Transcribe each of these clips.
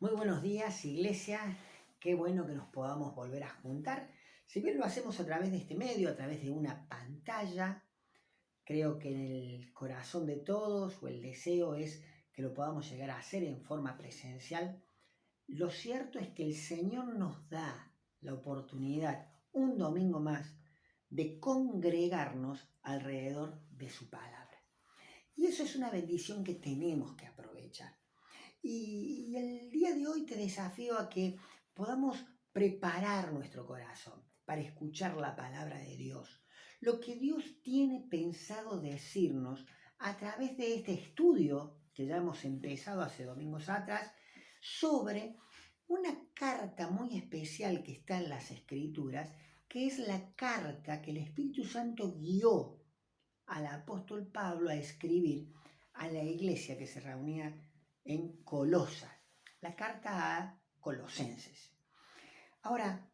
Muy buenos días, iglesia. Qué bueno que nos podamos volver a juntar. Si bien lo hacemos a través de este medio, a través de una pantalla, creo que en el corazón de todos o el deseo es que lo podamos llegar a hacer en forma presencial. Lo cierto es que el Señor nos da la oportunidad, un domingo más, de congregarnos alrededor de su palabra. Y eso es una bendición que tenemos que aprovechar. Y el día de hoy te desafío a que podamos preparar nuestro corazón para escuchar la palabra de Dios. Lo que Dios tiene pensado decirnos a través de este estudio que ya hemos empezado hace domingos atrás sobre una carta muy especial que está en las Escrituras, que es la carta que el Espíritu Santo guió al apóstol Pablo a escribir a la iglesia que se reunía en Colosas, la carta a Colosenses. Ahora,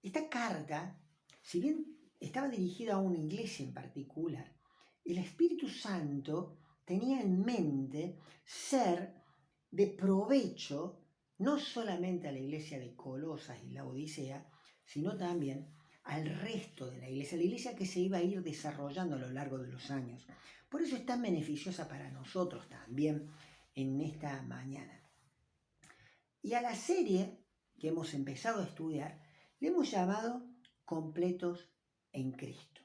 esta carta, si bien estaba dirigida a una iglesia en particular, el Espíritu Santo tenía en mente ser de provecho no solamente a la iglesia de Colosas y la Odisea, sino también al resto de la iglesia que se iba a ir desarrollando a lo largo de los años. Por eso es tan beneficiosa para nosotros también en esta mañana. Y a la serie que hemos empezado a estudiar, le hemos llamado Completos en Cristo.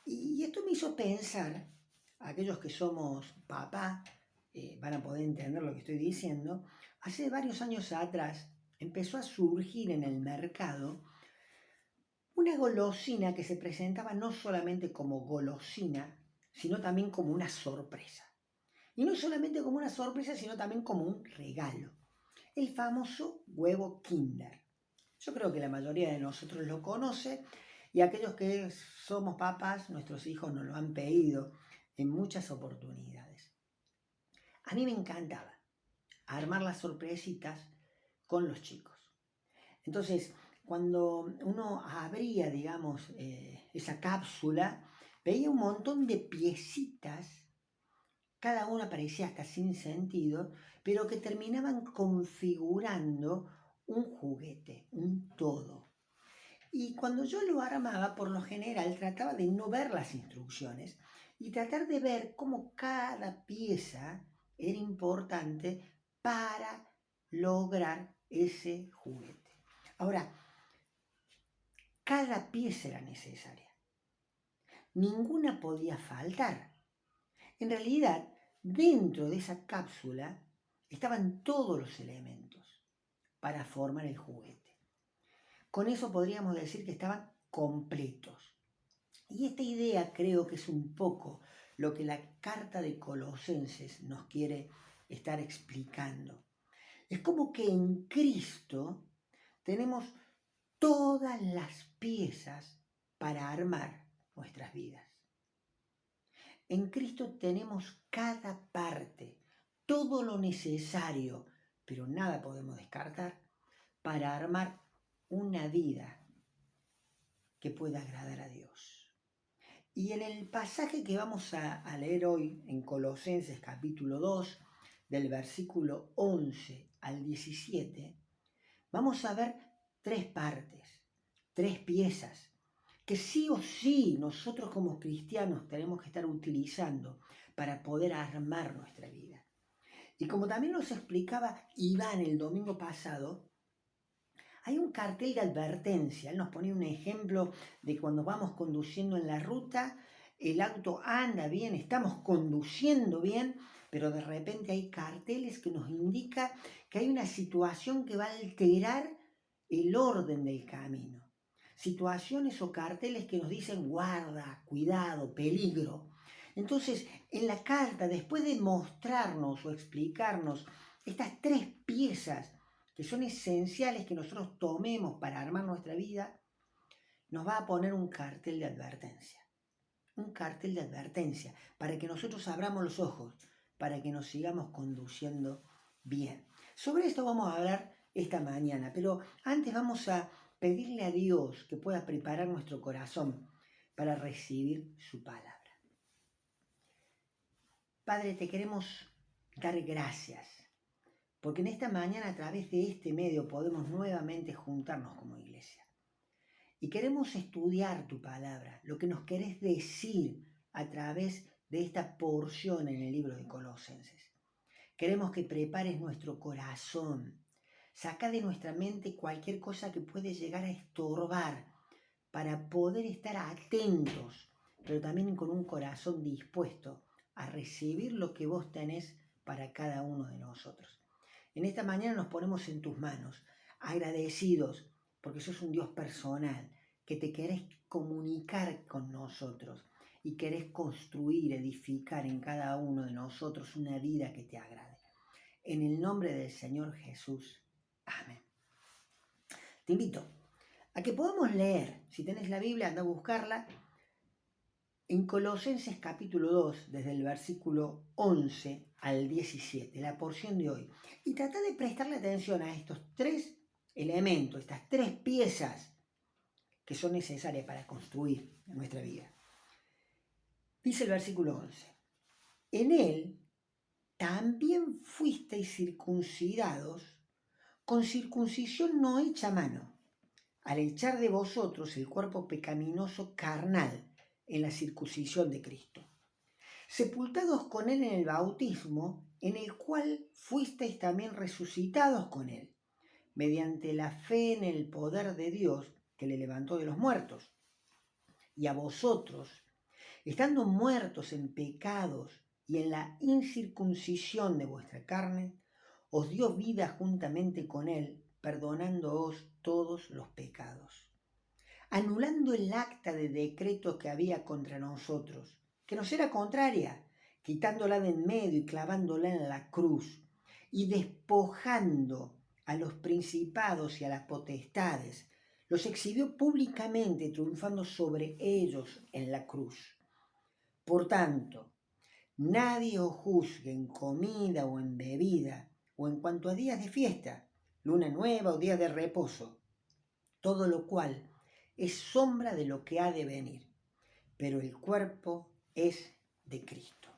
Y esto me hizo pensar, aquellos que somos papá, van a poder entender lo que estoy diciendo, hace varios años atrás empezó a surgir en el mercado una golosina que se presentaba no solamente como golosina, sino también como una sorpresa. Y no solamente como una sorpresa, sino también como un regalo. El famoso huevo Kinder. Yo creo que la mayoría de nosotros lo conoce y aquellos que somos papás, nuestros hijos nos lo han pedido en muchas oportunidades. A mí me encantaba armar las sorpresitas con los chicos. Entonces, cuando uno abría, digamos, esa cápsula, veía un montón de piecitas, cada una parecía hasta sin sentido, pero que terminaban configurando un juguete, un todo. Y cuando yo lo armaba, por lo general, trataba de no ver las instrucciones y tratar de ver cómo cada pieza era importante para lograr ese juguete. Ahora, cada pieza era necesaria. Ninguna podía faltar. En realidad, dentro de esa cápsula estaban todos los elementos para formar el juguete. Con eso podríamos decir que estaban completos. Y esta idea creo que es un poco lo que la carta de Colosenses nos quiere estar explicando. Es como que en Cristo tenemos todas las piezas para armar nuestras vidas. En Cristo tenemos cada parte, todo lo necesario, pero nada podemos descartar para armar una vida que pueda agradar a Dios. Y en el pasaje que vamos a leer hoy en Colosenses capítulo 2, del versículo 11 al 17, vamos a ver tres partes, tres piezas, que sí o sí nosotros como cristianos tenemos que estar utilizando para poder armar nuestra vida. Y como también nos explicaba Iván el domingo pasado, hay un cartel de advertencia. Él nos ponía un ejemplo de cuando vamos conduciendo en la ruta, el auto anda bien, estamos conduciendo bien, pero de repente hay carteles que nos indican que hay una situación que va a alterar el orden del camino. Situaciones o carteles que nos dicen guarda, cuidado, peligro. Entonces, en la carta, después de mostrarnos o explicarnos estas tres piezas que son esenciales que nosotros tomemos para armar nuestra vida, nos va a poner un cartel de advertencia. Un cartel de advertencia para que nosotros abramos los ojos, para que nos sigamos conduciendo bien. Sobre esto vamos a hablar esta mañana, pero antes vamos a pedirle a Dios que pueda preparar nuestro corazón para recibir su palabra. Padre, te queremos dar gracias porque en esta mañana a través de este medio podemos nuevamente juntarnos como iglesia. Y queremos estudiar tu palabra, lo que nos querés decir a través de esta porción en el libro de Colosenses. Queremos que prepares nuestro corazón. Saca de nuestra mente cualquier cosa que puede llegar a estorbar para poder estar atentos, pero también con un corazón dispuesto a recibir lo que vos tenés para cada uno de nosotros. En esta mañana nos ponemos en tus manos, agradecidos, porque sos un Dios personal, que te querés comunicar con nosotros y querés construir, edificar en cada uno de nosotros una vida que te agrade. En el nombre del Señor Jesús. Amén. Te invito a que podamos leer, si tenés la Biblia, anda a buscarla, en Colosenses capítulo 2, desde el versículo 11 al 17, la porción de hoy. Y trata de prestarle atención a estos tres elementos, estas tres piezas que son necesarias para construir nuestra vida. Dice el versículo 11, en él también fuisteis circuncidados con circuncisión no hecha a mano, al echar de vosotros el cuerpo pecaminoso carnal en la circuncisión de Cristo, sepultados con él en el bautismo, en el cual fuisteis también resucitados con él, mediante la fe en el poder de Dios que le levantó de los muertos. Y a vosotros, estando muertos en pecados y en la incircuncisión de vuestra carne, os dio vida juntamente con él, perdonándoos todos los pecados, anulando el acta de decreto que había contra nosotros, que nos era contraria, quitándola de en medio y clavándola en la cruz, y despojando a los principados y a las potestades, los exhibió públicamente, triunfando sobre ellos en la cruz. Por tanto, nadie os juzgue en comida o en bebida, o en cuanto a días de fiesta, luna nueva o días de reposo, todo lo cual es sombra de lo que ha de venir, pero el cuerpo es de Cristo.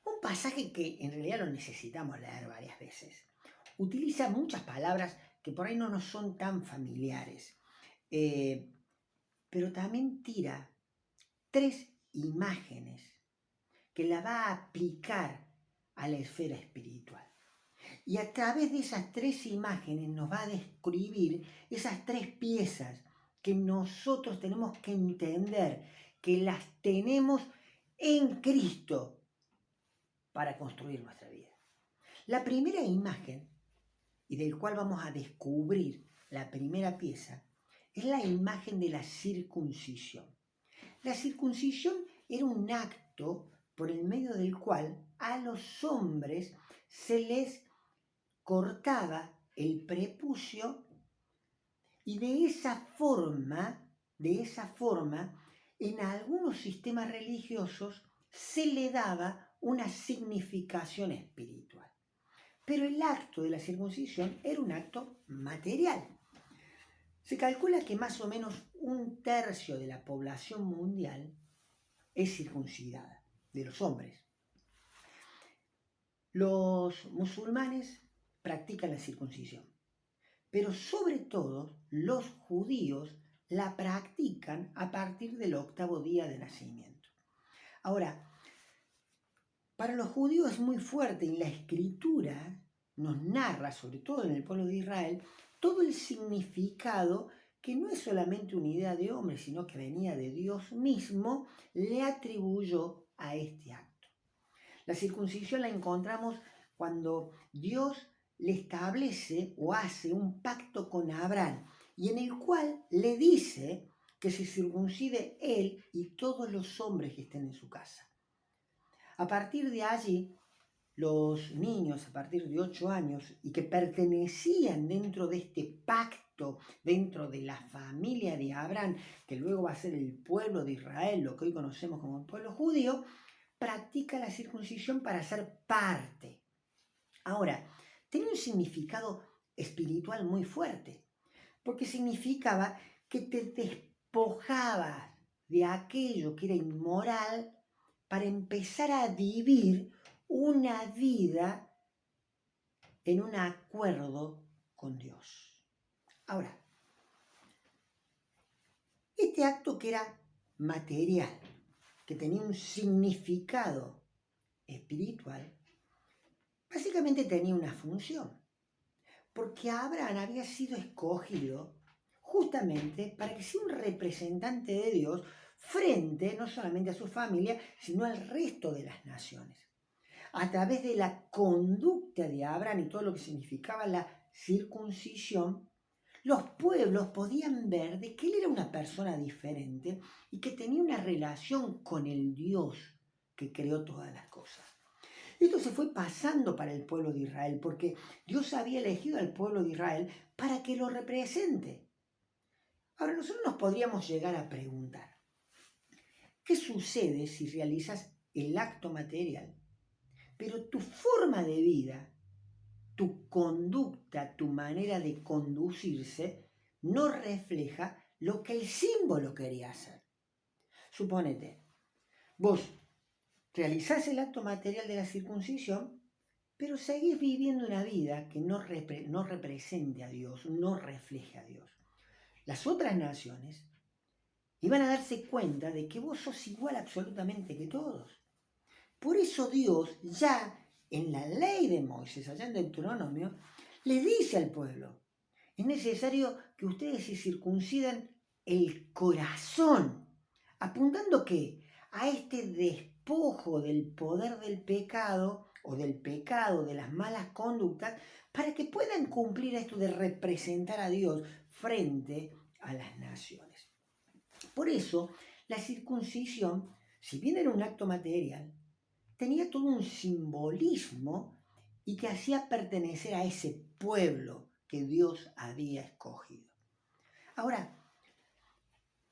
Un pasaje que en realidad lo necesitamos leer varias veces. Utiliza muchas palabras que por ahí no nos son tan familiares, pero también tira tres imágenes que la va a aplicar a la esfera espiritual. Y a través de esas tres imágenes nos va a describir esas tres piezas que nosotros tenemos que entender, que las tenemos en Cristo para construir nuestra vida. La primera imagen, y del cual vamos a descubrir la primera pieza, es la imagen de la circuncisión. La circuncisión era un acto por el medio del cual a los hombres se les cortaba el prepucio y de esa forma, en algunos sistemas religiosos se le daba una significación espiritual. Pero el acto de la circuncisión era un acto material. Se calcula que más o menos 1/3 de la población mundial es circuncidada, de los hombres. Los musulmanes practican la circuncisión, pero sobre todo los judíos la practican a partir del 8º día de nacimiento. Ahora, para los judíos es muy fuerte y la escritura nos narra, sobre todo en el pueblo de Israel, todo el significado que no es solamente una idea de hombre, sino que venía de Dios mismo, le atribuyó a este acto. La circuncisión la encontramos cuando Dios le establece o hace un pacto con Abraham y en el cual le dice que se circuncide él y todos los hombres que estén en su casa. A partir de allí, los niños a partir de 8 años y que pertenecían dentro de este pacto, dentro de la familia de Abraham, que luego va a ser el pueblo de Israel, lo que hoy conocemos como el pueblo judío, practica la circuncisión para ser parte. Ahora, tenía un significado espiritual muy fuerte, porque significaba que te despojabas de aquello que era inmoral para empezar a vivir una vida en un acuerdo con Dios. Ahora, este acto que era material, que tenía un significado espiritual, básicamente tenía una función, porque Abraham había sido escogido justamente para que sea un representante de Dios frente no solamente a su familia, sino al resto de las naciones. A través de la conducta de Abraham y todo lo que significaba la circuncisión, los pueblos podían ver de que él era una persona diferente y que tenía una relación con el Dios que creó todas las cosas. Esto se fue pasando para el pueblo de Israel, porque Dios había elegido al pueblo de Israel para que lo represente. Ahora, nosotros nos podríamos llegar a preguntar, ¿qué sucede si realizas el acto material, pero tu forma de vida, tu conducta, tu manera de conducirse, no refleja lo que el símbolo quería hacer? Suponete, vos realizás el acto material de la circuncisión, pero seguís viviendo una vida que no represente a Dios, no refleje a Dios. Las otras naciones iban a darse cuenta de que vos sos igual absolutamente que todos. Por eso Dios ya en la ley de Moisés, allá en Deuteronomio, le dice al pueblo, es necesario que ustedes se circunciden el corazón, apuntando ¿qué? A este despojo del poder del pecado o del pecado, de las malas conductas, para que puedan cumplir esto de representar a Dios frente a las naciones. Por eso, la circuncisión, si bien era un acto material, tenía todo un simbolismo y que hacía pertenecer a ese pueblo que Dios había escogido. Ahora,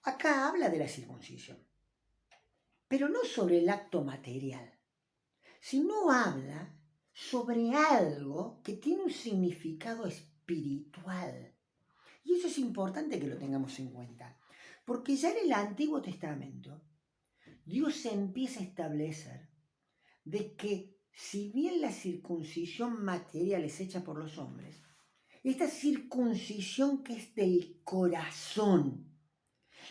acá habla de la circuncisión, pero no sobre el acto material, sino habla sobre algo que tiene un significado espiritual. Y eso es importante que lo tengamos en cuenta, porque ya en el Antiguo Testamento, Dios empieza a establecer de que si bien la circuncisión material es hecha por los hombres, esta circuncisión que es del corazón,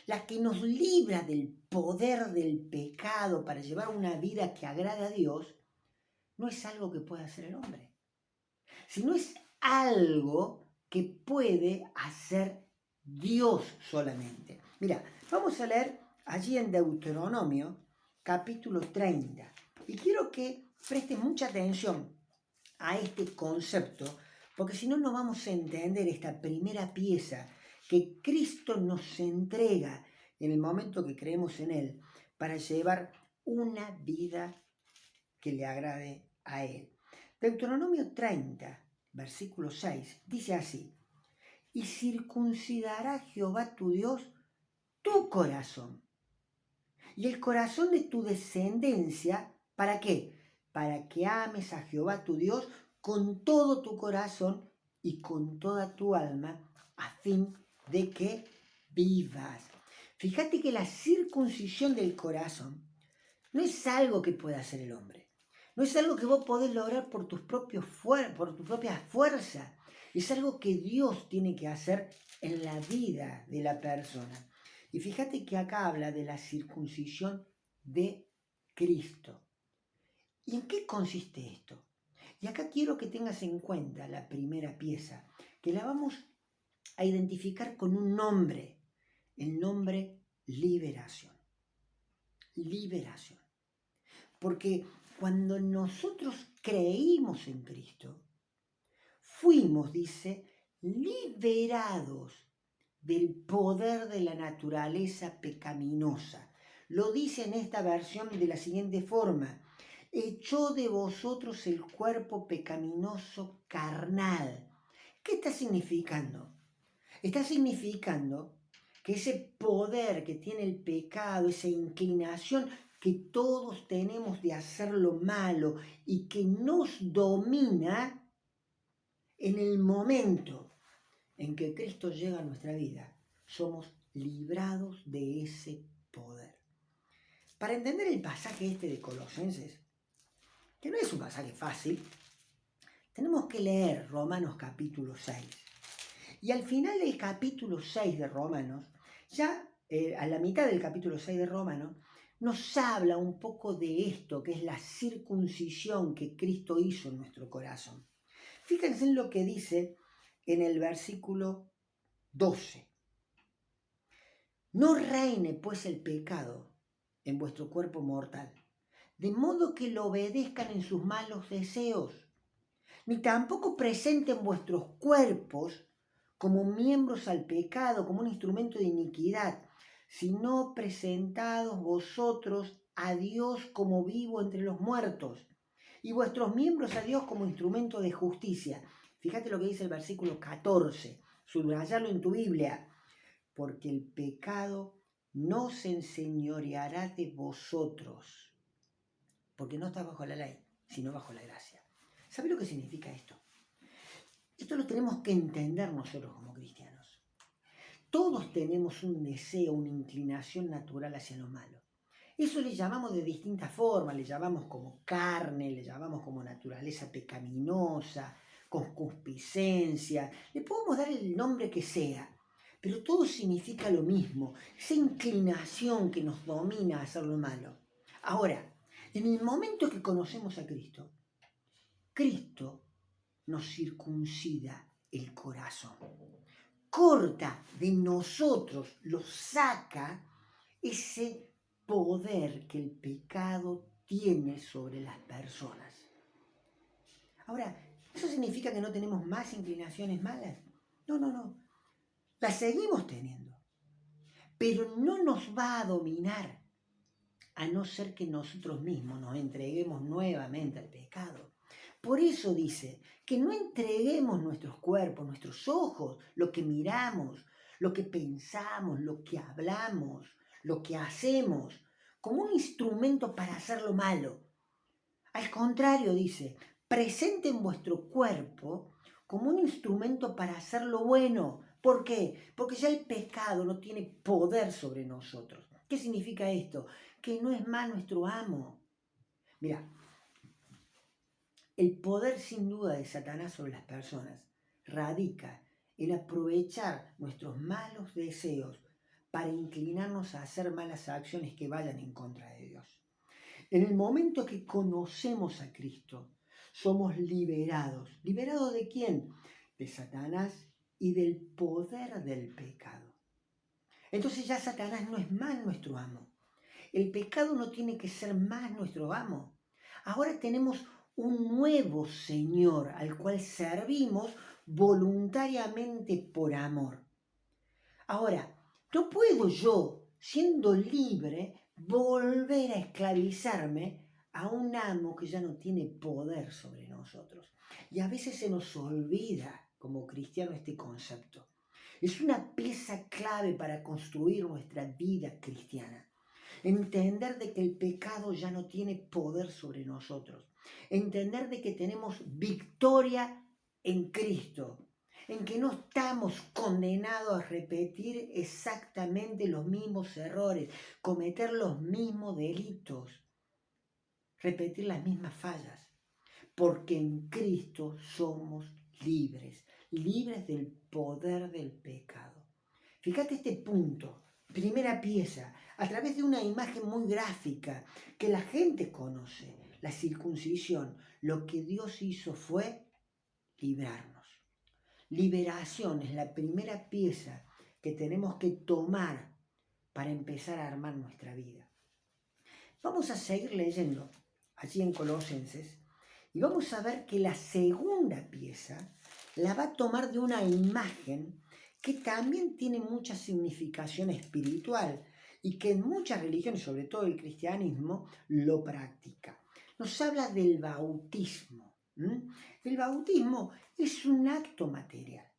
la que nos libra del poder del pecado para llevar una vida que agrade a Dios, no es algo que pueda hacer el hombre, sino es algo que puede hacer Dios solamente. Mira, vamos a leer allí en Deuteronomio, capítulo 30. Y quiero que presten mucha atención a este concepto, porque si no, no vamos a entender esta primera pieza que Cristo nos entrega en el momento que creemos en Él para llevar una vida que le agrade a Él. Deuteronomio 30, versículo 6, dice así: y circuncidará Jehová tu Dios tu corazón y el corazón de tu descendencia. ¿Para qué? Para que ames a Jehová tu Dios con todo tu corazón y con toda tu alma, a fin de que vivas. Fíjate que la circuncisión del corazón no es algo que pueda hacer el hombre. No es algo que vos podés lograr por tu propia fuerza. Es algo que Dios tiene que hacer en la vida de la persona. Y fíjate que acá habla de la circuncisión de Cristo. ¿Y en qué consiste esto? Y acá quiero que tengas en cuenta la primera pieza, que la vamos a identificar con un nombre, el nombre liberación. Liberación. Porque cuando nosotros creímos en Cristo, fuimos, dice, liberados del poder de la naturaleza pecaminosa. Lo dice en esta versión de la siguiente forma: echó de vosotros el cuerpo pecaminoso carnal. ¿Qué está significando? Está significando que ese poder que tiene el pecado, esa inclinación que todos tenemos de hacer lo malo y que nos domina, en el momento en que Cristo llega a nuestra vida, somos librados de ese poder. Para entender el pasaje este de Colosenses, que no es un pasaje fácil, tenemos que leer Romanos capítulo 6. Y al final del capítulo 6 de Romanos, ya a la mitad del capítulo 6 de Romanos, nos habla un poco de esto, que es la circuncisión que Cristo hizo en nuestro corazón. Fíjense en lo que dice en el versículo 12. No reine pues el pecado en vuestro cuerpo mortal, de modo que lo obedezcan en sus malos deseos, ni tampoco presenten vuestros cuerpos como miembros al pecado, como un instrumento de iniquidad, sino presentados vosotros a Dios como vivo entre los muertos, y vuestros miembros a Dios como instrumento de justicia. Fíjate lo que dice el versículo 14, subrayarlo en tu Biblia, porque el pecado no se enseñoreará de vosotros, porque no está bajo la ley, sino bajo la gracia. ¿Sabe lo que significa esto? Esto lo tenemos que entender nosotros como cristianos. Todos tenemos un deseo, una inclinación natural hacia lo malo. Eso le llamamos de distintas formas, le llamamos como carne, le llamamos como naturaleza pecaminosa, concupiscencia, le podemos dar el nombre que sea, pero todo significa lo mismo, esa inclinación que nos domina a hacer lo malo. Ahora, en el momento que conocemos a Cristo, Cristo nos circuncida el corazón, corta de nosotros, lo saca ese poder que el pecado tiene sobre las personas. Ahora, ¿eso significa que no tenemos más inclinaciones malas? No. Las seguimos teniendo, pero no nos va a dominar, a no ser que nosotros mismos nos entreguemos nuevamente al pecado. Por eso dice que no entreguemos nuestros cuerpos, nuestros ojos, lo que miramos, lo que pensamos, lo que hablamos, lo que hacemos, como un instrumento para hacer lo malo. Al contrario, dice, presenten vuestro cuerpo como un instrumento para hacer lo bueno. ¿Por qué? Porque ya el pecado no tiene poder sobre nosotros. ¿Qué significa esto? Que no es más nuestro amo. Mira, el poder sin duda de Satanás sobre las personas radica en aprovechar nuestros malos deseos para inclinarnos a hacer malas acciones que vayan en contra de Dios. En el momento que conocemos a Cristo, somos liberados. ¿Liberados de quién? De Satanás y del poder del pecado. Entonces ya Satanás no es más nuestro amo. El pecado no tiene que ser más nuestro amo. Ahora tenemos un nuevo Señor al cual servimos voluntariamente por amor. Ahora, no puedo yo, siendo libre, volver a esclavizarme a un amo que ya no tiene poder sobre nosotros. Y a veces se nos olvida como cristiano este concepto. Es una pieza clave para construir nuestra vida cristiana. Entender de que el pecado ya no tiene poder sobre nosotros. Entender de que tenemos victoria en Cristo. En que no estamos condenados a repetir exactamente los mismos errores, cometer los mismos delitos, repetir las mismas fallas. Porque en Cristo somos libres, libres del poder del pecado. Fíjate este punto, primera pieza, a través de una imagen muy gráfica que la gente conoce, la circuncisión. Lo que Dios hizo fue librarnos. Liberación es la primera pieza que tenemos que tomar para empezar a armar nuestra vida. Vamos a seguir leyendo allí en Colosenses y vamos a ver que la segunda pieza la va a tomar de una imagen que también tiene mucha significación espiritual y que en muchas religiones, sobre todo el cristianismo, lo practica. Nos habla del bautismo. El bautismo es un acto material,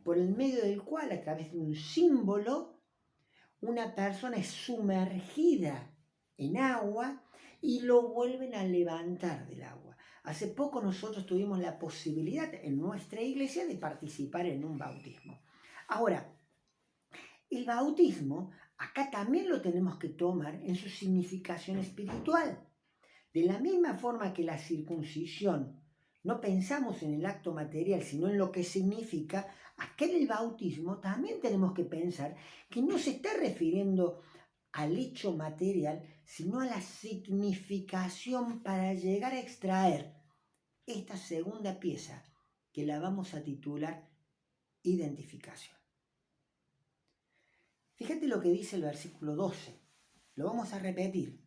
por el medio del cual, a través de un símbolo, una persona es sumergida en agua y lo vuelven a levantar del agua. Hace poco nosotros tuvimos la posibilidad en nuestra iglesia de participar en un bautismo. Ahora, el bautismo acá también lo tenemos que tomar en su significación espiritual. De la misma forma que la circuncisión no pensamos en el acto material, sino en lo que significa, acá en el bautismo también tenemos que pensar que no se está refiriendo al hecho material, sino a la significación para llegar a extraer esta segunda pieza que la vamos a titular identificación. Fíjate lo que dice el versículo 12, lo vamos a repetir.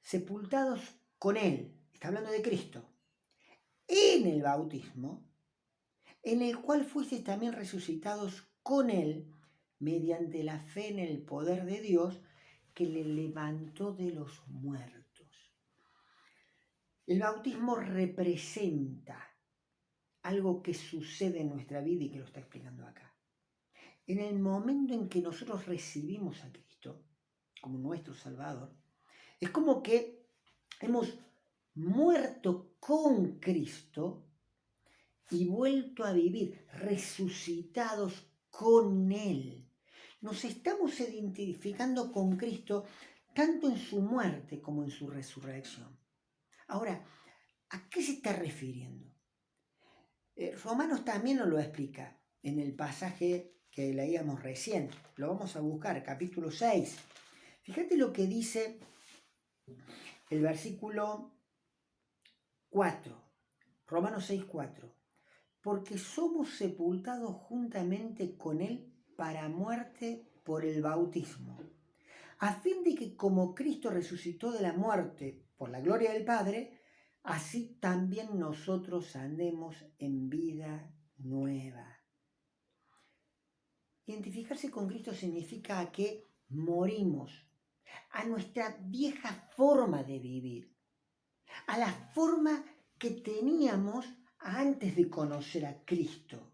Sepultados con Él, está hablando de Cristo, en el bautismo, en el cual fuisteis también resucitados con Él mediante la fe en el poder de Dios que le levantó de los muertos. El bautismo representa algo que sucede en nuestra vida y que lo está explicando acá. En el momento en que nosotros recibimos a Cristo como nuestro Salvador, es como que hemos muerto con Cristo y vuelto a vivir, resucitados con Él. Nos estamos identificando con Cristo tanto en su muerte como en su resurrección. Ahora, ¿a qué se está refiriendo? Romanos también nos lo explica en el pasaje que leíamos recién. Lo vamos a buscar, capítulo 6. Fíjate lo que dice el versículo 4. Romanos 6, 4. Porque somos sepultados juntamente con Él para muerte por el bautismo, a fin de que como Cristo resucitó de la muerte por la gloria del Padre, así también nosotros andemos en vida nueva. Identificarse con Cristo significa que morimos a nuestra vieja forma de vivir, a la forma que teníamos antes de conocer a Cristo.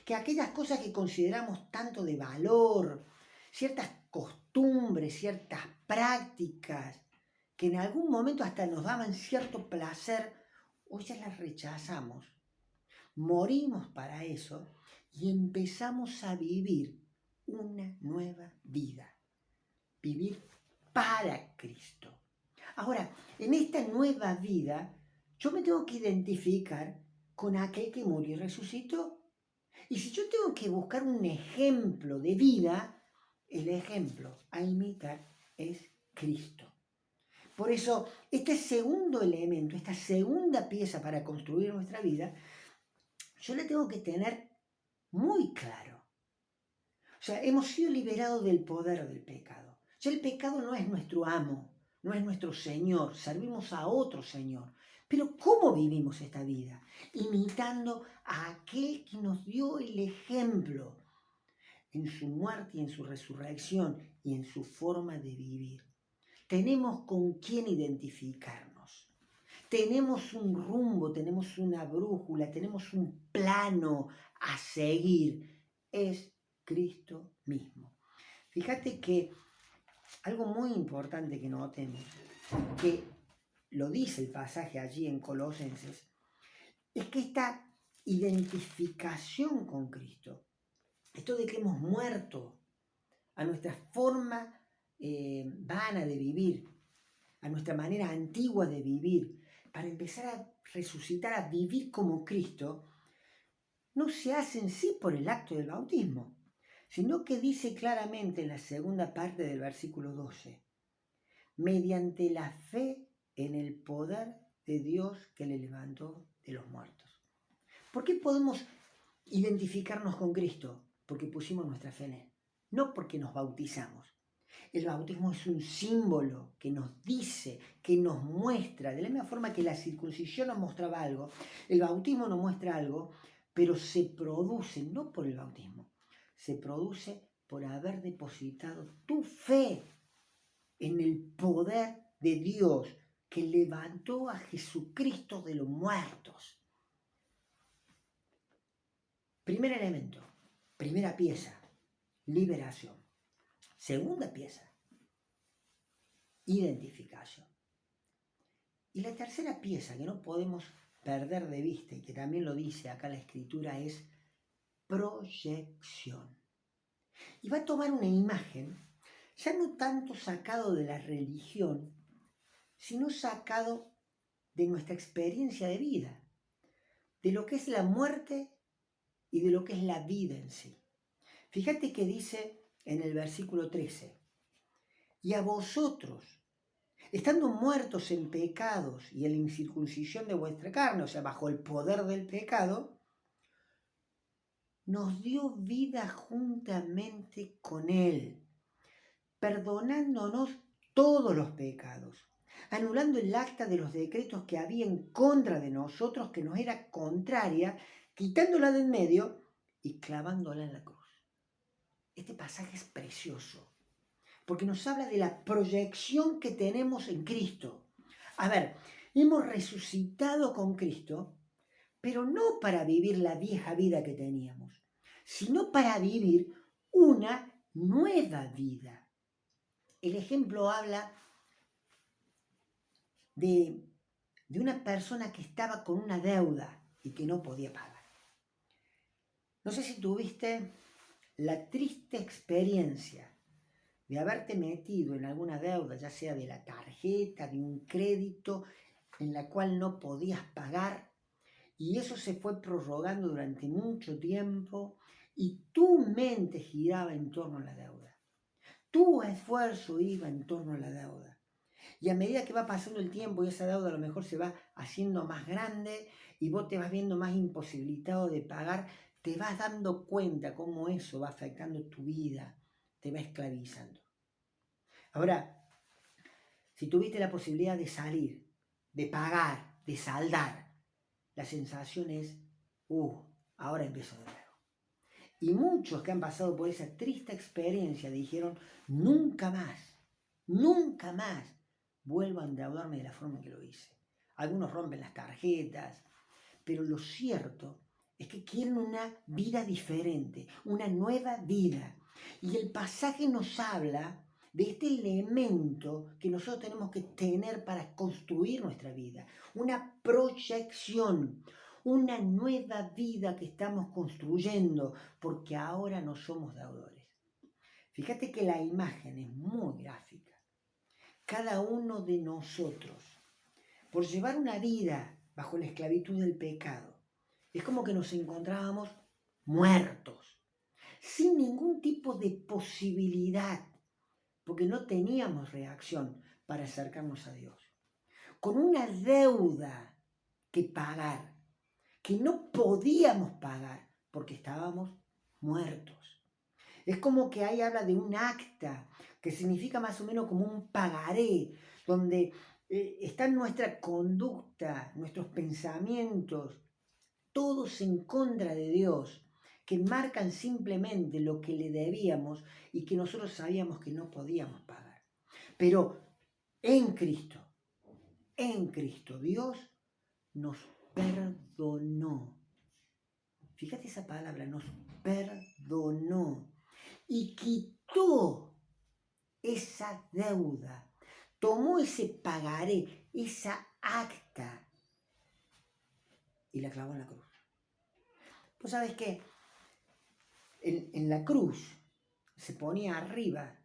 Que aquellas cosas que consideramos tanto de valor, ciertas costumbres, ciertas prácticas, que en algún momento hasta nos daban cierto placer, hoy ya las rechazamos. Morimos para eso y empezamos a vivir una nueva vida. Vivir para Cristo. Ahora, en esta nueva vida, yo me tengo que identificar con aquel que murió y resucitó. Y si yo tengo que buscar un ejemplo de vida, el ejemplo a imitar es Cristo. Por eso, este segundo elemento, esta segunda pieza para construir nuestra vida, yo la tengo que tener muy claro. O sea, hemos sido liberados del poder del pecado. Ya el pecado no es nuestro amo, no es nuestro Señor, servimos a otro Señor. Pero ¿cómo vivimos esta vida? Imitando a aquel que nos dio el ejemplo en su muerte y en su resurrección y en su forma de vivir. Tenemos con quién identificarnos. Tenemos un rumbo, tenemos una brújula, tenemos un plano a seguir. Es Cristo mismo. Fíjate que algo muy importante que notemos, que lo dice el pasaje allí en Colosenses, es que esta identificación con Cristo, esto de que hemos muerto a nuestra forma vana de vivir, a nuestra manera antigua de vivir, para empezar a resucitar, a vivir como Cristo, no se hace en sí por el acto del bautismo, sino que dice claramente en la segunda parte del versículo 12, mediante la fe en el poder de Dios que le levantó de los muertos. ¿Por qué podemos identificarnos con Cristo? Porque pusimos nuestra fe en Él, no porque nos bautizamos. El bautismo es un símbolo que nos dice, que nos muestra, de la misma forma que la circuncisión nos mostraba algo, el bautismo nos muestra algo, pero se produce no por el bautismo, se produce por haber depositado tu fe en el poder de Dios que levantó a Jesucristo de los muertos. Primer elemento, primera pieza, liberación. Segunda pieza, identificación. Y la tercera pieza que no podemos perder de vista y que también lo dice acá la Escritura es proyección. Y va a tomar una imagen, ya no tanto sacado de la religión, sino sacado de nuestra experiencia de vida, de lo que es la muerte y de lo que es la vida en sí. Fíjate que dice en el versículo 13, y a vosotros, estando muertos en pecados y en la incircuncisión de vuestra carne, o sea, bajo el poder del pecado, nos dio vida juntamente con Él, perdonándonos todos los pecados, anulando el acta de los decretos que había en contra de nosotros, que nos era contraria, quitándola de en medio y clavándola en la cruz. Este pasaje es precioso, porque nos habla de la proyección que tenemos en Cristo. A ver, hemos resucitado con Cristo, pero no para vivir la vieja vida que teníamos, sino para vivir una nueva vida. El ejemplo habla de una persona que estaba con una deuda y que no podía pagar. No sé si tuviste la triste experiencia de haberte metido en alguna deuda, ya sea de la tarjeta, de un crédito, en la cual no podías pagar, y eso se fue prorrogando durante mucho tiempo, y tu mente giraba en torno a la deuda. Tu esfuerzo iba en torno a la deuda. Y a medida que va pasando el tiempo y esa deuda a lo mejor se va haciendo más grande y vos te vas viendo más imposibilitado de pagar, te vas dando cuenta cómo eso va afectando tu vida, te va esclavizando. Ahora, si tuviste la posibilidad de salir, de pagar, de saldar, la sensación es, ahora empiezo de nuevo. Y muchos que han pasado por esa triste experiencia dijeron, nunca más vuelvo a endeudarme de la forma en que lo hice. Algunos rompen las tarjetas, pero lo cierto es que quieren una vida diferente, una nueva vida. Y el pasaje nos habla de este elemento que nosotros tenemos que tener para construir nuestra vida, una proyección, una nueva vida que estamos construyendo, porque ahora no somos deudores. Fíjate que la imagen es muy gráfica. Cada uno de nosotros, por llevar una vida bajo la esclavitud del pecado, es como que nos encontrábamos muertos, sin ningún tipo de posibilidad, porque no teníamos reacción para acercarnos a Dios, con una deuda que pagar, que no podíamos pagar porque estábamos muertos. Es como que ahí habla de un acta, que significa más o menos como un pagaré, donde está nuestra conducta, nuestros pensamientos, todos en contra de Dios, que marcan simplemente lo que le debíamos y que nosotros sabíamos que no podíamos pagar. Pero en Cristo, Dios nos perdonó. Fíjate esa palabra, nos perdonó y quitó esa deuda, tomó ese pagaré, esa acta y la clavó en la cruz. Pues sabes que en la cruz se ponía arriba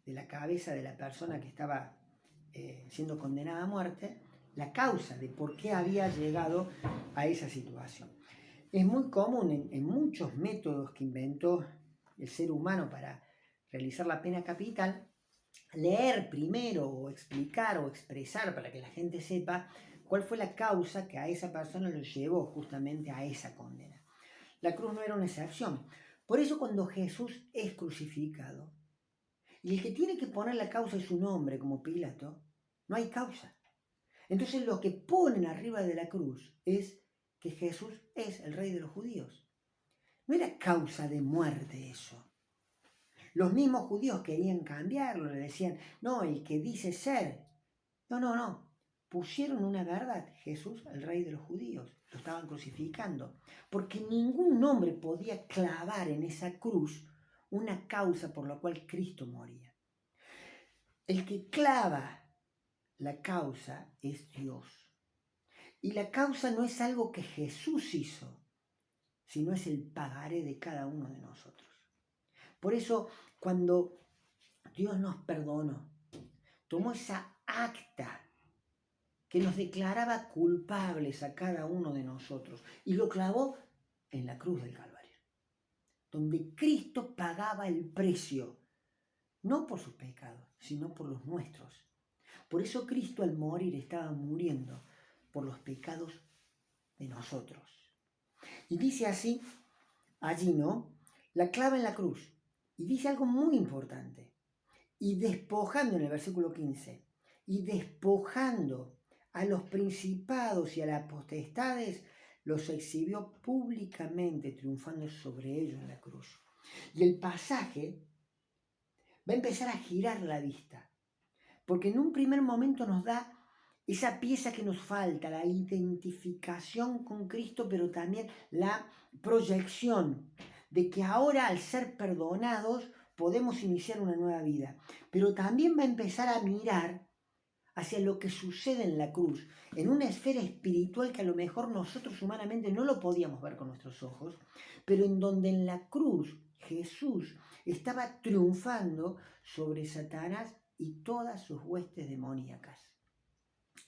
de la cabeza de la persona que estaba siendo condenada a muerte la causa de por qué había llegado a esa situación. Es muy común en muchos métodos que inventó el ser humano para realizar la pena capital, leer primero o explicar o expresar para que la gente sepa cuál fue la causa que a esa persona lo llevó justamente a esa condena. La cruz no era una excepción. Por eso cuando Jesús es crucificado, y el que tiene que poner la causa es un hombre como Pilato, no hay causa. Entonces lo que ponen arriba de la cruz es que Jesús es el rey de los judíos. No era causa de muerte eso. Los mismos judíos querían cambiarlo, le decían, no, el que dice ser. No. Pusieron una verdad, Jesús, el rey de los judíos. Lo estaban crucificando. Porque ningún hombre podía clavar en esa cruz una causa por la cual Cristo moría. El que clava la causa es Dios. Y la causa no es algo que Jesús hizo, sino es el pagaré de cada uno de nosotros. Por eso, cuando Dios nos perdonó, tomó esa acta que nos declaraba culpables a cada uno de nosotros y lo clavó en la cruz del Calvario, donde Cristo pagaba el precio, no por sus pecados, sino por los nuestros. Por eso Cristo al morir estaba muriendo por los pecados de nosotros. Y dice así, allí, ¿no? La clava en la cruz. Y dice algo muy importante. Y despojando, en el versículo 15, y despojando a los principados y a las potestades, los exhibió públicamente, triunfando sobre ellos en la cruz. Y el pasaje va a empezar a girar la vista, porque en un primer momento nos da esa pieza que nos falta, la identificación con Cristo, pero también la proyección de que ahora, al ser perdonados, podemos iniciar una nueva vida. Pero también va a empezar a mirar hacia lo que sucede en la cruz, en una esfera espiritual que a lo mejor nosotros humanamente no lo podíamos ver con nuestros ojos, pero en donde en la cruz Jesús estaba triunfando sobre Satanás y todas sus huestes demoníacas.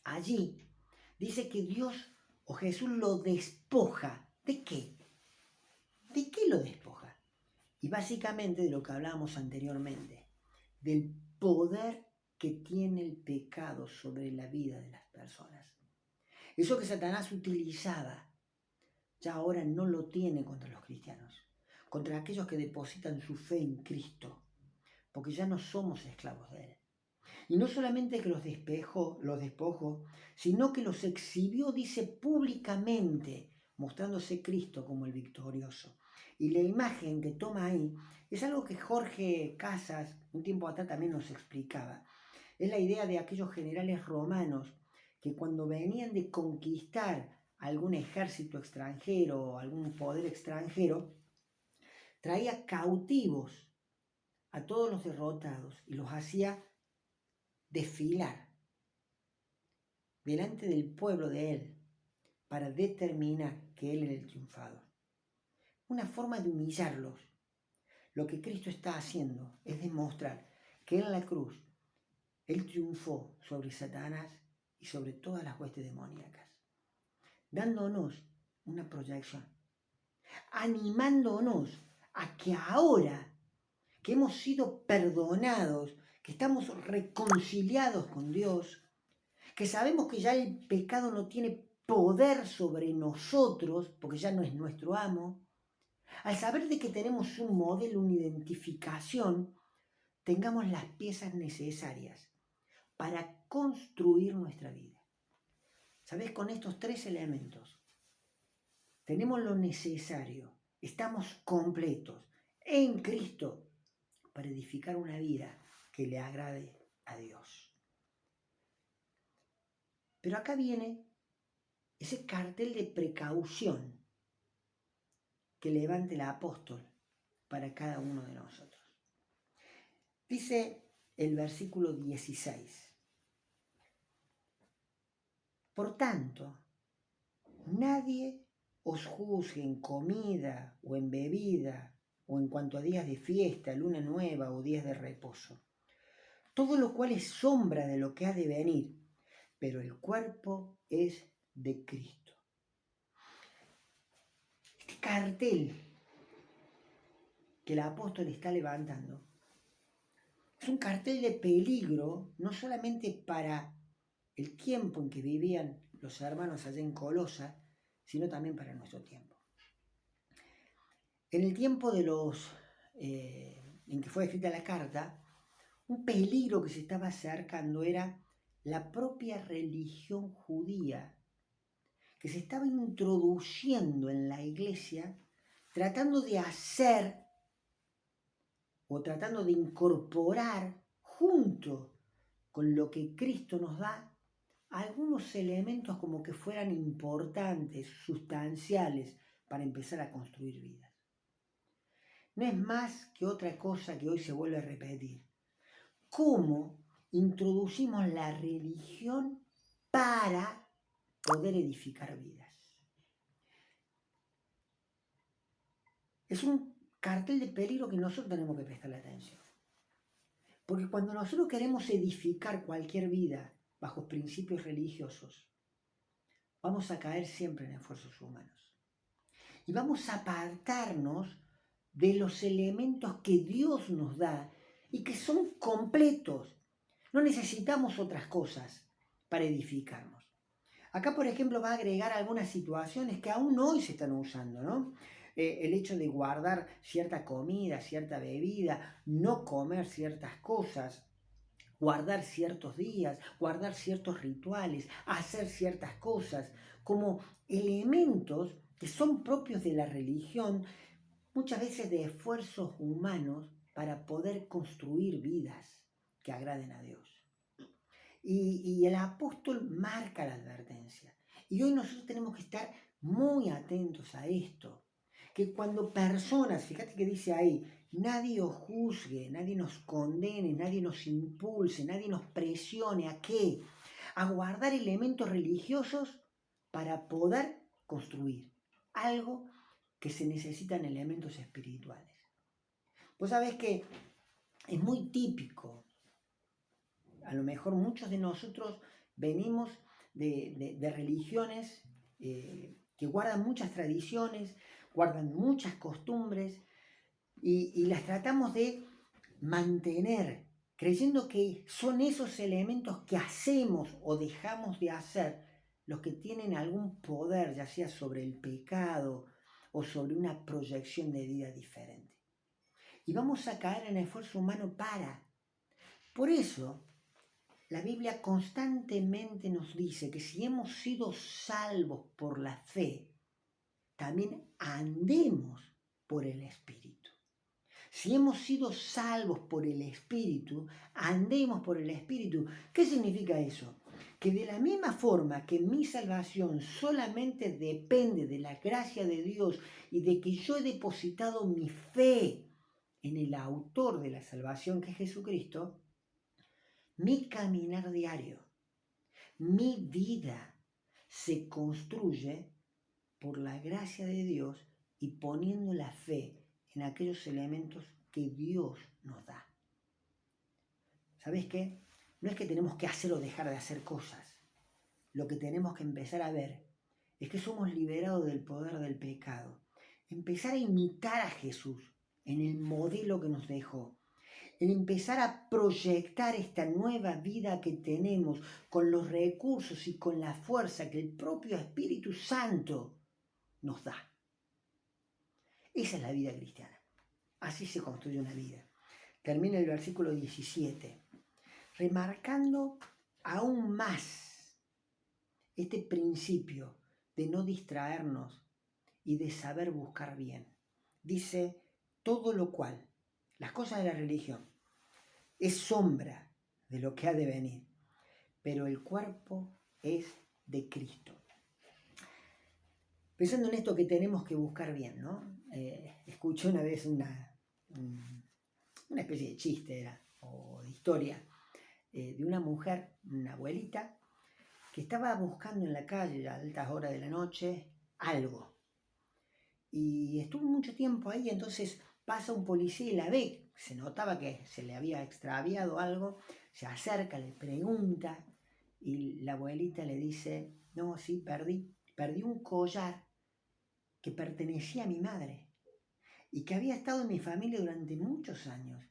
Allí dice que Dios o Jesús lo despoja. ¿De qué? ¿De qué lo despoja? Y básicamente de lo que hablábamos anteriormente, del poder que tiene el pecado sobre la vida de las personas. Eso que Satanás utilizaba, ya ahora no lo tiene contra los cristianos, contra aquellos que depositan su fe en Cristo, porque ya no somos esclavos de Él. Y no solamente que los despojó, sino que los exhibió, dice, públicamente, mostrándose Cristo como el victorioso. Y la imagen que toma ahí es algo que Jorge Casas, un tiempo atrás, también nos explicaba. Es la idea de aquellos generales romanos que cuando venían de conquistar algún ejército extranjero o algún poder extranjero, traía cautivos a todos los derrotados y los hacía desfilar delante del pueblo de él para determinar que él era el triunfador. Una forma de humillarlos. Lo que Cristo está haciendo es demostrar que en la cruz Él triunfó sobre Satanás y sobre todas las huestes demoníacas, dándonos una proyección, animándonos a que ahora que hemos sido perdonados, que estamos reconciliados con Dios, que sabemos que ya el pecado no tiene poder sobre nosotros, porque ya no es nuestro amo, al saber de que tenemos un modelo, una identificación, tengamos las piezas necesarias para construir nuestra vida. ¿Sabes? Con estos tres elementos tenemos lo necesario, estamos completos en Cristo para edificar una vida que le agrade a Dios. Pero acá viene ese cartel de precaución que levante el apóstol para cada uno de nosotros. Dice el versículo 16. Por tanto, nadie os juzgue en comida o en bebida o en cuanto a días de fiesta, luna nueva o días de reposo. Todo lo cual es sombra de lo que ha de venir, pero el cuerpo es de Cristo. Este cartel que el apóstol está levantando es un cartel de peligro, no solamente para el tiempo en que vivían los hermanos allá en Colosa, sino también para nuestro tiempo. En el tiempo de en que fue escrita la carta, un peligro que se estaba acercando era la propia religión judía, que se estaba introduciendo en la iglesia, tratando de hacer o tratando de incorporar junto con lo que Cristo nos da algunos elementos como que fueran importantes, sustanciales, para empezar a construir vidas. No es más que otra cosa que hoy se vuelve a repetir. ¿Cómo introducimos la religión para poder edificar vidas? Es un cartel de peligro que nosotros tenemos que prestarle atención. Porque cuando nosotros queremos edificar cualquier vida, bajo principios religiosos, vamos a caer siempre en esfuerzos humanos. Y vamos a apartarnos de los elementos que Dios nos da y que son completos. No necesitamos otras cosas para edificarnos. Acá, por ejemplo, va a agregar algunas situaciones que aún hoy se están usando, ¿no? El hecho de guardar cierta comida, cierta bebida, no comer ciertas cosas, guardar ciertos días, guardar ciertos rituales, hacer ciertas cosas, como elementos que son propios de la religión, muchas veces de esfuerzos humanos para poder construir vidas que agraden a Dios. Y el apóstol marca la advertencia. Y hoy nosotros tenemos que estar muy atentos a esto. Que cuando personas, fíjate que dice ahí, nadie os juzgue, nadie nos condene, nadie nos impulse, nadie nos presione. ¿A qué? A guardar elementos religiosos para poder construir algo que se necesitan elementos espirituales. Vos sabés que es muy típico. A lo mejor muchos de nosotros venimos de religiones que guardan muchas tradiciones, guardan muchas costumbres y las tratamos de mantener, creyendo que son esos elementos que hacemos o dejamos de hacer los que tienen algún poder, ya sea sobre el pecado o sobre una proyección de vida diferente. Y vamos a caer en esfuerzo humano para. Por eso, la Biblia constantemente nos dice que si hemos sido salvos por la fe, también andemos por el Espíritu. Si hemos sido salvos por el Espíritu, andemos por el Espíritu. ¿Qué significa eso? Que de la misma forma que mi salvación solamente depende de la gracia de Dios y de que yo he depositado mi fe en el autor de la salvación, que es Jesucristo, mi caminar diario, mi vida se construye por la gracia de Dios y poniendo la fe en aquellos elementos que Dios nos da. ¿Sabes qué? No es que tenemos que hacer o dejar de hacer cosas. Lo que tenemos que empezar a ver es que somos liberados del poder del pecado. Empezar a imitar a Jesús en el modelo que nos dejó. En empezar a proyectar esta nueva vida que tenemos con los recursos y con la fuerza que el propio Espíritu Santo nos da. Esa es la vida cristiana. Así se construye una vida. Termina el versículo 17, remarcando aún más este principio de no distraernos y de saber buscar bien. Dice, todo lo cual, las cosas de la religión, es sombra de lo que ha de venir, pero el cuerpo es de Cristo. Pensando en esto que tenemos que buscar bien, ¿no? Escuché una vez una especie de chiste o de historia de una mujer, una abuelita, que estaba buscando en la calle a altas horas de la noche algo. Y estuvo mucho tiempo ahí, entonces pasa un policía y la ve, se notaba que se le había extraviado algo, se acerca, le pregunta y la abuelita le dice, no, sí, perdí un collar que pertenecía a mi madre y que había estado en mi familia durante muchos años,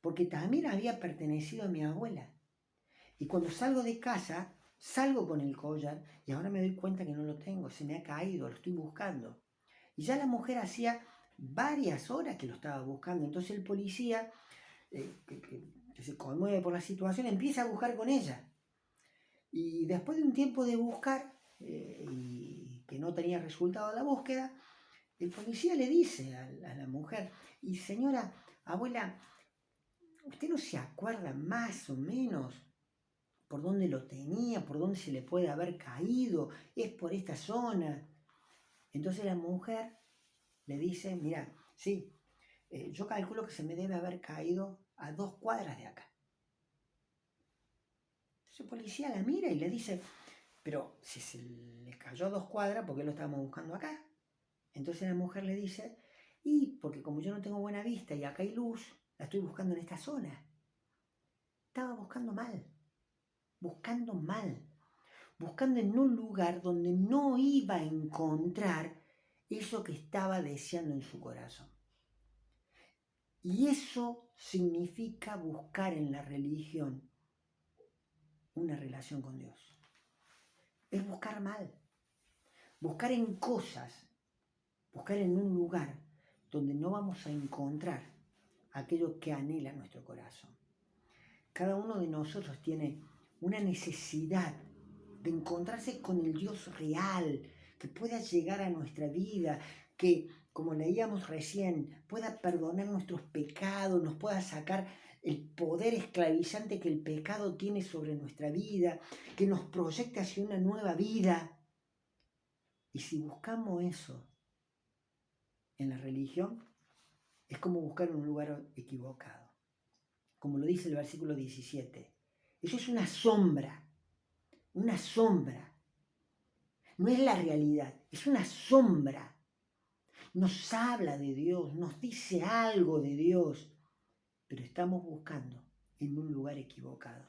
porque también había pertenecido a mi abuela. Y cuando salgo de casa, salgo con el collar y ahora me doy cuenta que no lo tengo, se me ha caído, lo estoy buscando. Y ya la mujer hacía varias horas que lo estaba buscando. Entonces el policía, que se conmueve por la situación, empieza a buscar con ella. Y después de un tiempo de buscar, y que no tenía resultado la búsqueda, el policía le dice a la mujer, y señora, abuela, ¿usted no se acuerda más o menos por dónde lo tenía, por dónde se le puede haber caído? Es por esta zona. Entonces la mujer le dice, mira, sí, yo calculo que se me debe haber caído a 2 cuadras de acá. Entonces el policía la mira y le dice, pero si se le cayó a 2 cuadras, ¿por qué lo estábamos buscando acá? Entonces la mujer le dice, y porque como yo no tengo buena vista y acá hay luz, la estoy buscando en esta zona. Estaba buscando mal. buscando mal, buscando en un lugar donde no iba a encontrar eso que estaba deseando en su corazón. Y eso significa buscar en la religión una relación con Dios. Es buscar mal, buscar en cosas, buscar en un lugar donde no vamos a encontrar aquello que anhela nuestro corazón. Cada uno de nosotros tiene una necesidad de encontrarse con el Dios real, que pueda llegar a nuestra vida, que, como leíamos recién, pueda perdonar nuestros pecados, nos pueda sacar el poder esclavizante que el pecado tiene sobre nuestra vida, que nos proyecte hacia una nueva vida. Y si buscamos eso en la religión, es como buscar un lugar equivocado. Como lo dice el versículo 17. Eso es una sombra. Una sombra. No es la realidad, es una sombra. Nos habla de Dios, nos dice algo de Dios, pero estamos buscando en un lugar equivocado.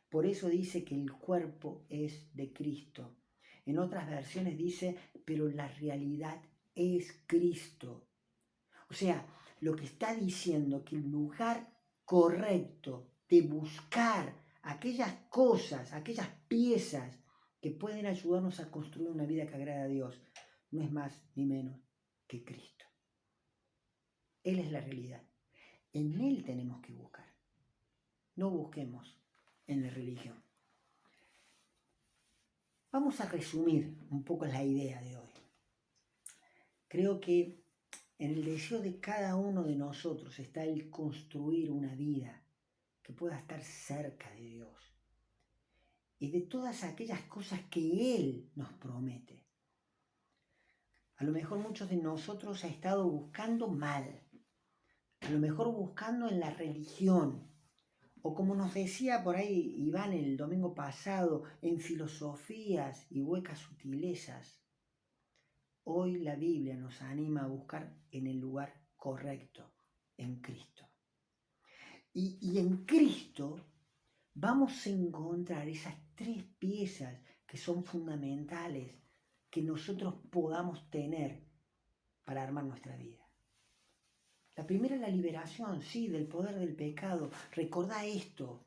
Por eso dice que el cuerpo es de Cristo. En otras versiones dice, pero la realidad es Cristo. O sea, lo que está diciendo que el lugar correcto de buscar aquellas cosas, aquellas piezas que pueden ayudarnos a construir una vida que agrada a Dios, no es más ni menos que Cristo. Él es la realidad. En Él tenemos que buscar. No busquemos en la religión. Vamos a resumir un poco la idea de hoy. Creo que en el deseo de cada uno de nosotros está el construir una vida que pueda estar cerca de Dios y de todas aquellas cosas que Él nos promete. A lo mejor muchos de nosotros ha estado buscando mal, a lo mejor buscando en la religión, o como nos decía por ahí Iván el domingo pasado, en filosofías y huecas sutilezas. Hoy la Biblia nos anima a buscar en el lugar correcto, en Cristo. Y en Cristo vamos a encontrar esas tres piezas que son fundamentales que nosotros podamos tener para armar nuestra vida. La primera es la liberación, sí, del poder del pecado. Recordá esto,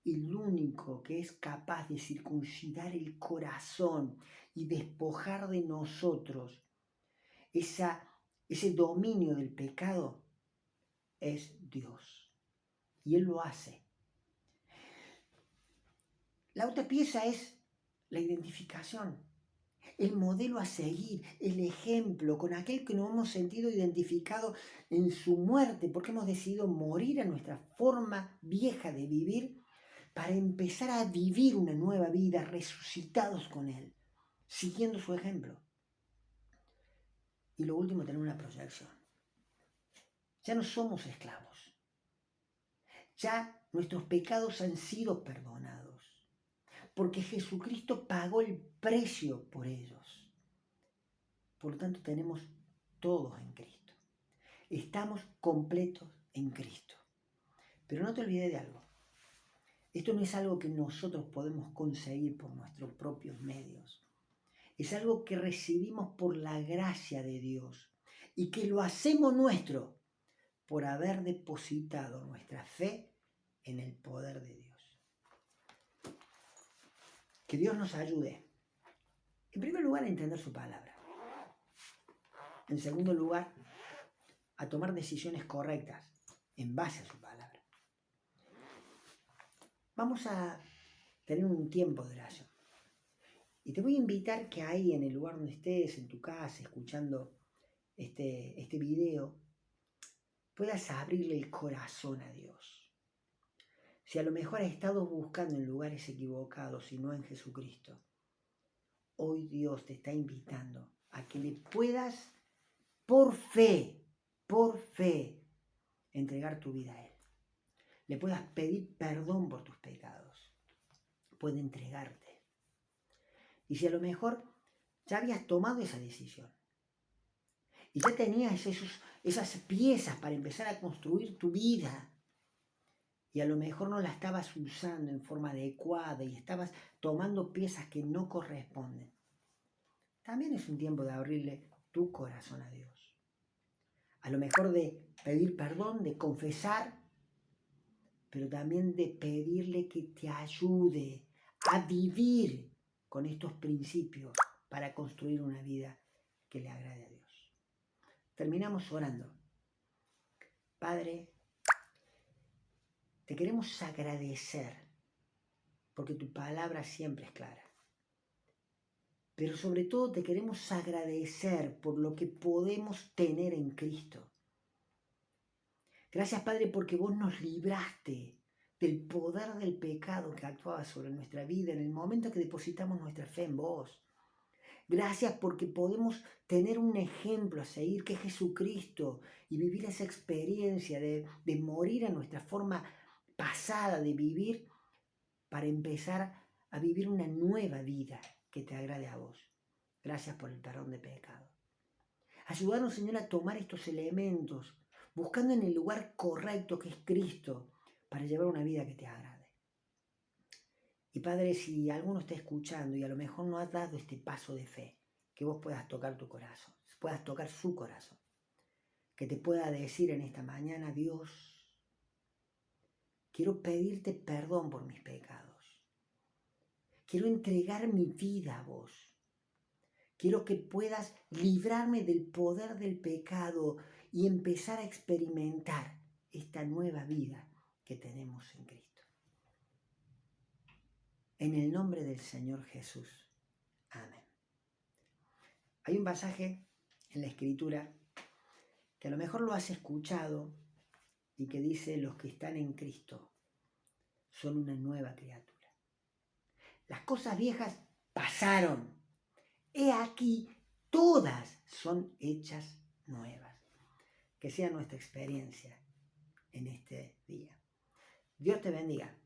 el único que es capaz de circuncidar el corazón y despojar de nosotros ese dominio del pecado es Dios. Y Él lo hace. La otra pieza es la identificación, el modelo a seguir, el ejemplo con aquel que nos hemos sentido identificados en su muerte, porque hemos decidido morir a nuestra forma vieja de vivir para empezar a vivir una nueva vida resucitados con Él, siguiendo su ejemplo. Y lo último, tener una proyección. Ya no somos esclavos. Ya nuestros pecados han sido perdonados, porque Jesucristo pagó el precio por ellos. Por lo tanto, tenemos todos en Cristo. Estamos completos en Cristo. Pero no te olvides de algo. Esto no es algo que nosotros podemos conseguir por nuestros propios medios. Es algo que recibimos por la gracia de Dios y que lo hacemos nuestro por haber depositado nuestra fe en el poder de Dios. Que Dios nos ayude, en primer lugar, a entender su palabra. En segundo lugar, a tomar decisiones correctas en base a su palabra. Vamos a tener un tiempo de oración. Y te voy a invitar que ahí en el lugar donde estés, en tu casa, escuchando este video, puedas abrirle el corazón a Dios. Si a lo mejor has estado buscando en lugares equivocados y no en Jesucristo, hoy Dios te está invitando a que le puedas, por fe, entregar tu vida a Él. Le puedas pedir perdón por tus pecados. Puede entregarte. Y si a lo mejor ya habías tomado esa decisión y ya tenías esas piezas para empezar a construir tu vida, y a lo mejor no la estabas usando en forma adecuada y estabas tomando piezas que no corresponden. También es un tiempo de abrirle tu corazón a Dios. A lo mejor de pedir perdón, de confesar, pero también de pedirle que te ayude a vivir con estos principios para construir una vida que le agrade a Dios. Terminamos orando. Padre, te queremos agradecer porque tu palabra siempre es clara. Pero sobre todo te queremos agradecer por lo que podemos tener en Cristo. Gracias, Padre, porque vos nos libraste del poder del pecado que actuaba sobre nuestra vida en el momento que depositamos nuestra fe en vos. Gracias porque podemos tener un ejemplo a seguir, que es Jesucristo, y vivir esa experiencia de morir a nuestra forma pasada de vivir para empezar a vivir una nueva vida que te agrade a vos. Gracias por el perdón de pecado. Ayúdanos, Señor, a tomar estos elementos, buscando en el lugar correcto que es Cristo, para llevar una vida que te agrade. Y Padre, si alguno está escuchando y a lo mejor no has dado este paso de fe, que vos puedas tocar tu corazón, puedas tocar su corazón, que te pueda decir en esta mañana: Dios, quiero pedirte perdón por mis pecados. Quiero entregar mi vida a vos. Quiero que puedas librarme del poder del pecado y empezar a experimentar esta nueva vida que tenemos en Cristo. En el nombre del Señor Jesús. Amén. Hay un pasaje en la Escritura que a lo mejor lo has escuchado y que dice: los que están en Cristo son una nueva criatura. Las cosas viejas pasaron. He aquí, todas son hechas nuevas. Que sea nuestra experiencia en este día. Dios te bendiga.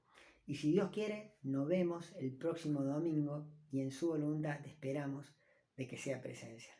Y si Dios quiere, nos vemos el próximo domingo y en su voluntad esperamos de que sea presencial.